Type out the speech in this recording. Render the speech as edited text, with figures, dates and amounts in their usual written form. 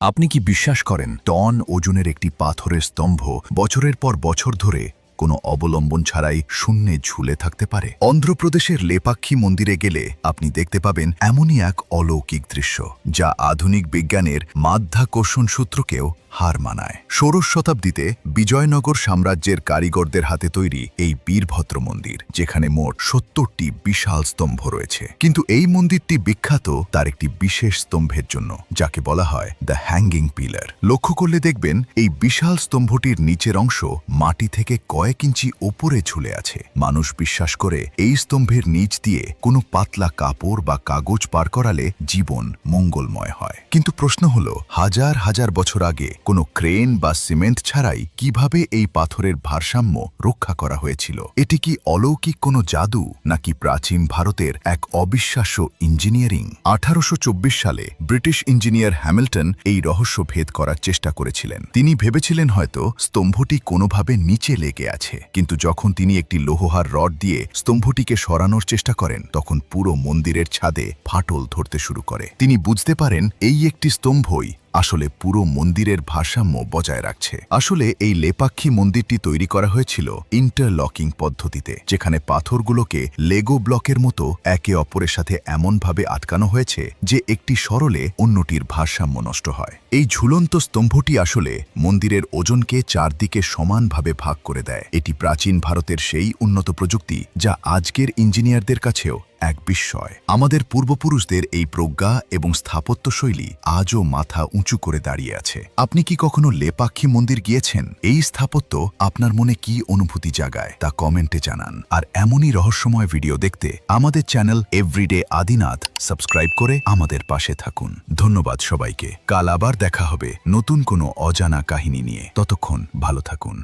আপনি কি বিশ্বাস করেন টন ওজনের একটি পাথরের স্তম্ভ বছরের পর বছর ধরে কোনো অবলম্বন ছাড়াই শূন্যে ঝুলে থাকতে পারে? অন্ধ্রপ্রদেশের লেপাক্ষী মন্দিরে গেলে আপনি দেখতে পাবেন এমনই এক অলৌকিক দৃশ্য, যা আধুনিক বিজ্ঞানের মাধ্যাকর্ষণ সূত্রকেও হার মানায়। ষোড়শ শতাব্দীতে বিজয়নগর সাম্রাজ্যের কারিগরদের হাতে তৈরি এই বীরভদ্র মন্দির, যেখানে মোট ৭০টি বিশাল স্তম্ভ রয়েছে। কিন্তু এই মন্দিরটি বিখ্যাত তার একটি বিশেষ স্তম্ভের জন্য, যাকে বলা হয় দ্য হ্যাঙ্গিং পিলার। লক্ষ্য করলে দেখবেন এই বিশাল স্তম্ভটির নিচের অংশ মাটি থেকে কয়েক ইঞ্চি ওপরে ঝুলে আছে। মানুষ বিশ্বাস করে এই স্তম্ভের নিচ দিয়ে কোনো পাতলা কাপড় বা কাগজ পার করালে জীবন মঙ্গলময় হয়। কিন্তু প্রশ্ন হলো, হাজার হাজার বছর আগে কোনো ক্রেন বা সিমেন্ট ছাড়াই কিভাবে এই পাথরের ভারসাম্য রক্ষা করা হয়েছিল? এটি কি অলৌকিক কোনো জাদু, নাকি প্রাচীন ভারতের এক অবিশ্বাস্য ইঞ্জিনিয়ারিং? 1824 সালে ব্রিটিশ ইঞ্জিনিয়ার হ্যামিল্টন এই রহস্য ভেদ করার চেষ্টা করেছিলেন। তিনি ভেবেছিলেন হয়তো স্তম্ভটি কোনোভাবে নিচে লেগে আছে, কিন্তু যখন তিনি একটি লোহার রড দিয়ে স্তম্ভটিকে সরানোর চেষ্টা করেন, তখন পুরো মন্দিরের ছাদে ফাটল ধরতে শুরু করে। তিনি বুঝতে পারেন এই একটি স্তম্ভই আসলে পুরো মন্দিরের ভারসাম্য বজায় রাখছে। আসলে এই লেপাক্ষী মন্দিরটি তৈরি করা হয়েছিল ইন্টারলকিং পদ্ধতিতে, যেখানে পাথরগুলোকে লেগো ব্লকের মতো একে অপরের সাথে এমনভাবে আটকানো হয়েছে যে একটি সরলে অন্যটির ভারসাম্য নষ্ট হয়। এই ঝুলন্ত স্তম্ভটি আসলে মন্দিরের ওজনকে চারদিকে সমানভাবে ভাগ করে দেয়। এটি প্রাচীন ভারতের সেই উন্নত প্রযুক্তি যা আজকের ইঞ্জিনিয়ারদের কাছেও এক বিস্ময়। আমাদের পূর্বপুরুষদের এই প্রজ্ঞা এবং স্থাপত্যশৈলী আজও মাথা উঁচু করে দাঁড়িয়ে আছে। আপনি কি কখনো লেপাক্ষী মন্দির গিয়েছেন? এই স্থাপত্য আপনার মনে কি অনুভূতি জাগায় তা কমেন্টে জানান। আর এমনই রহস্যময় ভিডিও দেখতে আমাদের চ্যানেল এভরিডে আদিনাথ সাবস্ক্রাইব করে আমাদের পাশে থাকুন। ধন্যবাদ সবাইকে। কাল আবার দেখা হবে নতুন কোনো অজানা কাহিনী নিয়ে। ততক্ষণ ভালো থাকুন।